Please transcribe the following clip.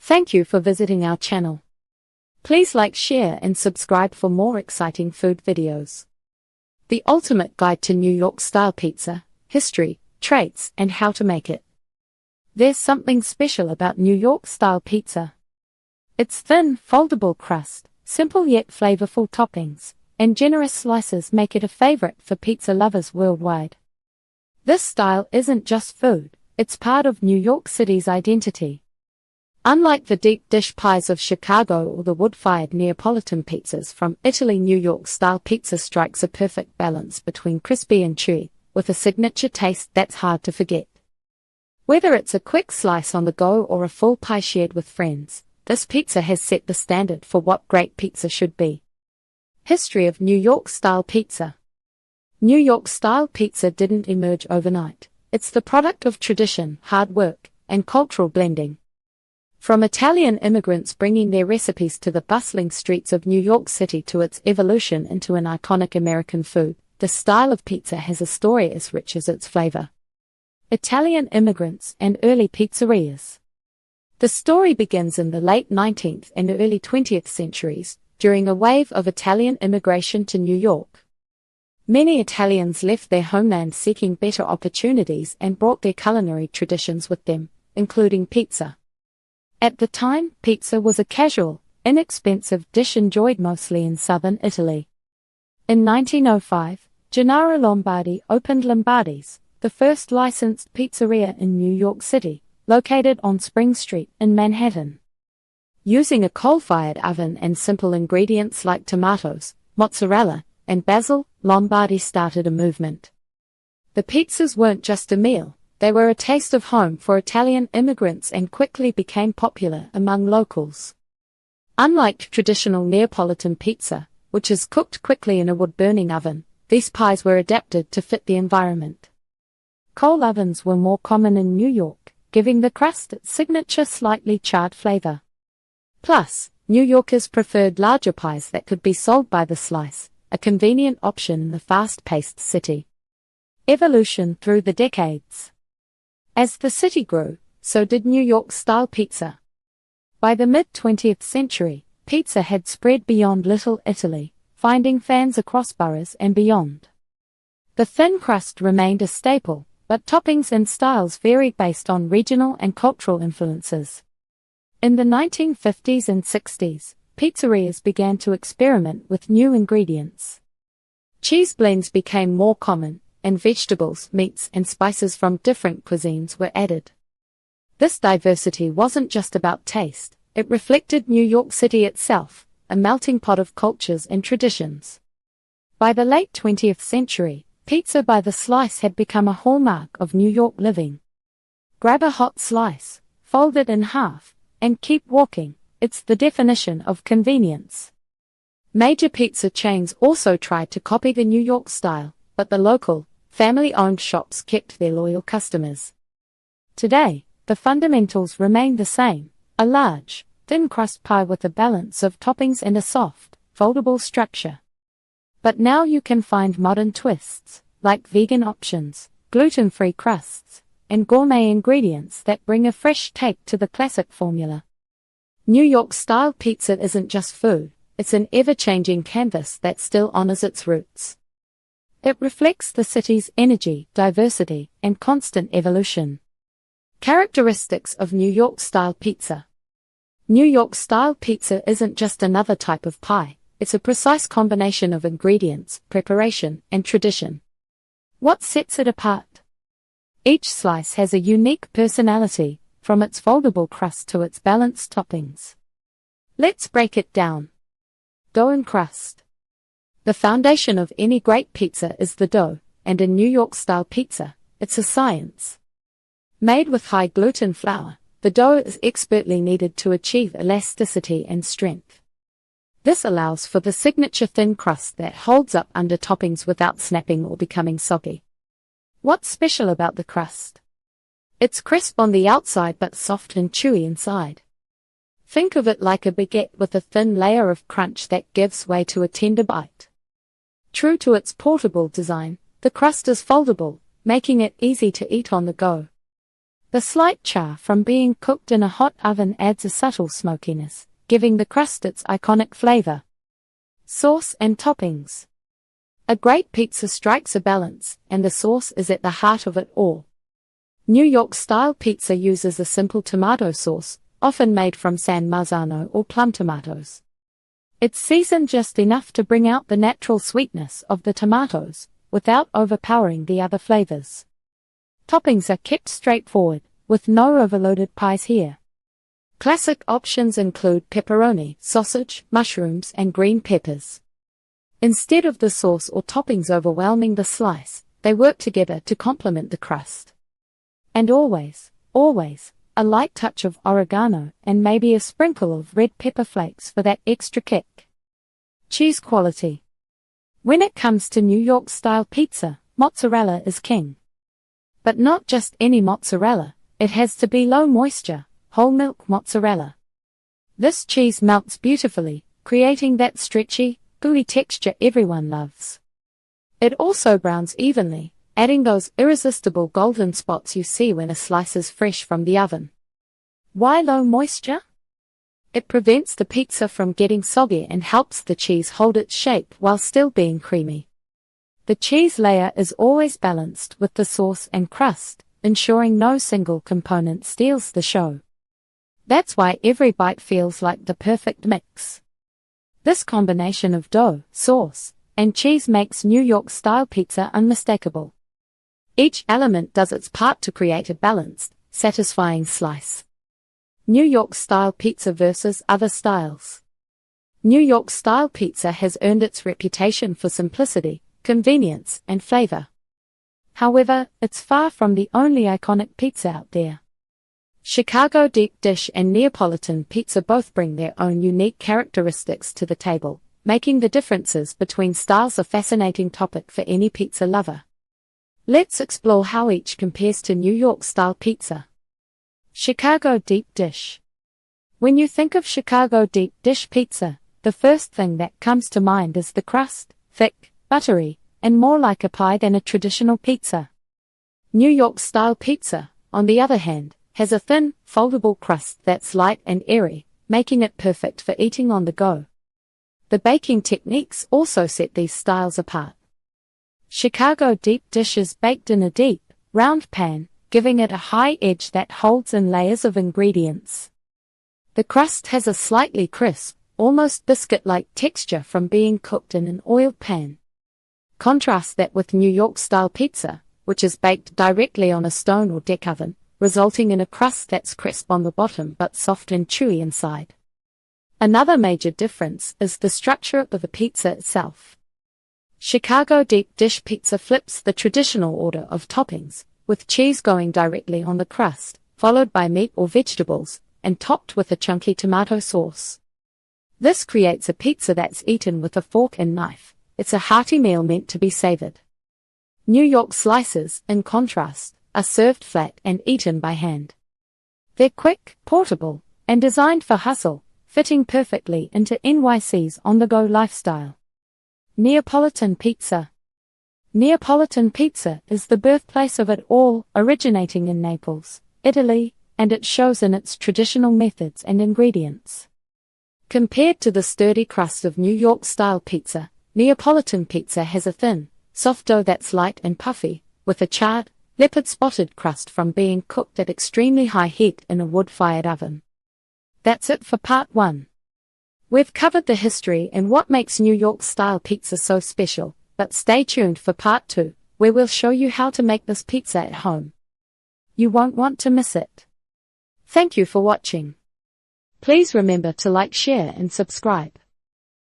Thank you for visiting our channel. Please like, share and subscribe for more exciting food videos. The ultimate guide to New York style pizza, history, traits and how to make it. There's something special about New York style pizza. Its thin, foldable crust, simple yet flavorful toppings, and generous slices make it a favorite for pizza lovers worldwide. This style isn't just food, it's part of New York City's identity. Unlike the deep dish pies of Chicago or the wood-fired Neapolitan pizzas from Italy, New York-style pizza strikes a perfect balance between crispy and chewy, with a signature taste that's hard to forget. Whether it's a quick slice on the go or a full pie shared with friends, this pizza has set the standard for what great pizza should be. History of New York-style pizza. New York-style pizza didn't emerge overnight. It's the product of tradition, hard work, and cultural blending. From Italian immigrants bringing their recipes to the bustling streets of New York City to its evolution into an iconic American food, the style of pizza has a story as rich as its flavor. Italian immigrants and early pizzerias. The story begins in the late 19th and early 20th centuries, during a wave of Italian immigration to New York. Many Italians left their homeland seeking better opportunities and brought their culinary traditions with them, including pizza. At the time, pizza was a casual, inexpensive dish enjoyed mostly in southern Italy. In 1905, Gennaro Lombardi opened Lombardi's, the first licensed pizzeria in New York City, located on Spring Street in Manhattan. Using a coal-fired oven and simple ingredients like tomatoes, mozzarella, and basil, Lombardi started a movement. The pizzas weren't just a meal. They were a taste of home for Italian immigrants and quickly became popular among locals. Unlike traditional Neapolitan pizza, which is cooked quickly in a wood-burning oven, these pies were adapted to fit the environment. Coal ovens were more common in New York, giving the crust its signature slightly charred flavor. Plus, New Yorkers preferred larger pies that could be sold by the slice, a convenient option in the fast-paced city. Evolution through the decades. As the city grew, so did New York-style pizza. By the mid-20th century, pizza had spread beyond Little Italy, finding fans across boroughs and beyond. The thin crust remained a staple, but toppings and styles varied based on regional and cultural influences. In the 1950s and 60s, pizzerias began to experiment with new ingredients. Cheese blends became more common, and vegetables, meats, and spices from different cuisines were added. This diversity wasn't just about taste, it reflected New York City itself, a melting pot of cultures and traditions. By the late 20th century, pizza by the slice had become a hallmark of New York living. Grab a hot slice, fold it in half, and keep walking. It's the definition of convenience. Major pizza chains also tried to copy the New York style, but the local, family-owned shops kept their loyal customers. Today, the fundamentals remain the same, a large, thin crust pie with a balance of toppings and a soft, foldable structure. But now you can find modern twists, like vegan options, gluten-free crusts, and gourmet ingredients that bring a fresh take to the classic formula. New York-style pizza isn't just food, it's an ever-changing canvas that still honors its roots. It reflects the city's energy, diversity, and constant evolution. Characteristics of New York-style pizza. New York-style pizza isn't just another type of pie, it's a precise combination of ingredients, preparation, and tradition. What sets it apart? Each slice has a unique personality, from its foldable crust to its balanced toppings. Let's break it down. Dough and crust. The foundation of any great pizza is the dough, and in New York-style pizza, it's a science. Made with high gluten flour, the dough is expertly kneaded to achieve elasticity and strength. This allows for the signature thin crust that holds up under toppings without snapping or becoming soggy. What's special about the crust? It's crisp on the outside but soft and chewy inside. Think of it like a baguette with a thin layer of crunch that gives way to a tender bite. True to its portable design, the crust is foldable, making it easy to eat on the go. The slight char from being cooked in a hot oven adds a subtle smokiness, giving the crust its iconic flavor. Sauce and toppings. A great pizza strikes a balance, and the sauce is at the heart of it all. New York-style pizza uses a simple tomato sauce, often made from San Marzano or plum tomatoes. It's seasoned just enough to bring out the natural sweetness of the tomatoes, without overpowering the other flavors. Toppings are kept straightforward, with no overloaded pies here. Classic options include pepperoni, sausage, mushrooms, and green peppers. Instead of the sauce or toppings overwhelming the slice, they work together to complement the crust. And always, a light touch of oregano and maybe a sprinkle of red pepper flakes for that extra kick. Cheese quality. When it comes to New York-style pizza, mozzarella is king. But not just any mozzarella, it has to be low-moisture, whole milk mozzarella. This cheese melts beautifully, creating that stretchy, gooey texture everyone loves. It also browns evenly, adding those irresistible golden spots you see when a slice is fresh from the oven. Why low moisture? It prevents the pizza from getting soggy and helps the cheese hold its shape while still being creamy. The cheese layer is always balanced with the sauce and crust, ensuring no single component steals the show. That's why every bite feels like the perfect mix. This combination of dough, sauce, and cheese makes New York-style pizza unmistakable. Each element does its part to create a balanced, satisfying slice. New York-style pizza versus other styles. New York-style pizza has earned its reputation for simplicity, convenience, and flavor. However, it's far from the only iconic pizza out there. Chicago deep dish and Neapolitan pizza both bring their own unique characteristics to the table, making the differences between styles a fascinating topic for any pizza lover. Let's explore how each compares to New York-style pizza. Chicago deep dish. When you think of Chicago deep dish pizza, the first thing that comes to mind is the crust, thick, buttery, and more like a pie than a traditional pizza. New York-style pizza, on the other hand, has a thin, foldable crust that's light and airy, making it perfect for eating on the go. The baking techniques also set these styles apart. Chicago deep dish is baked in a deep, round pan, giving it a high edge that holds in layers of ingredients. The crust has a slightly crisp, almost biscuit-like texture from being cooked in an oiled pan. Contrast that with New York-style pizza, which is baked directly on a stone or deck oven, resulting in a crust that's crisp on the bottom but soft and chewy inside. Another major difference is the structure of the pizza itself. Chicago deep dish pizza flips the traditional order of toppings, with cheese going directly on the crust, followed by meat or vegetables, and topped with a chunky tomato sauce. This creates a pizza that's eaten with a fork and knife. It's a hearty meal meant to be savored. New York slices, in contrast, are served flat and eaten by hand. They're quick, portable, and designed for hustle, fitting perfectly into NYC's on-the-go lifestyle. Neapolitan pizza. Neapolitan pizza is the birthplace of it all, originating in Naples, Italy, and it shows in its traditional methods and ingredients. Compared to the sturdy crust of New York-style pizza, Neapolitan pizza has a thin, soft dough that's light and puffy, with a charred, leopard-spotted crust from being cooked at extremely high heat in a wood-fired oven. That's it for part 1. We've covered the history and what makes New York-style pizza so special, but stay tuned for part 2, where we'll show you how to make this pizza at home. You won't want to miss it. Thank you for watching. Please remember to like, share, and subscribe.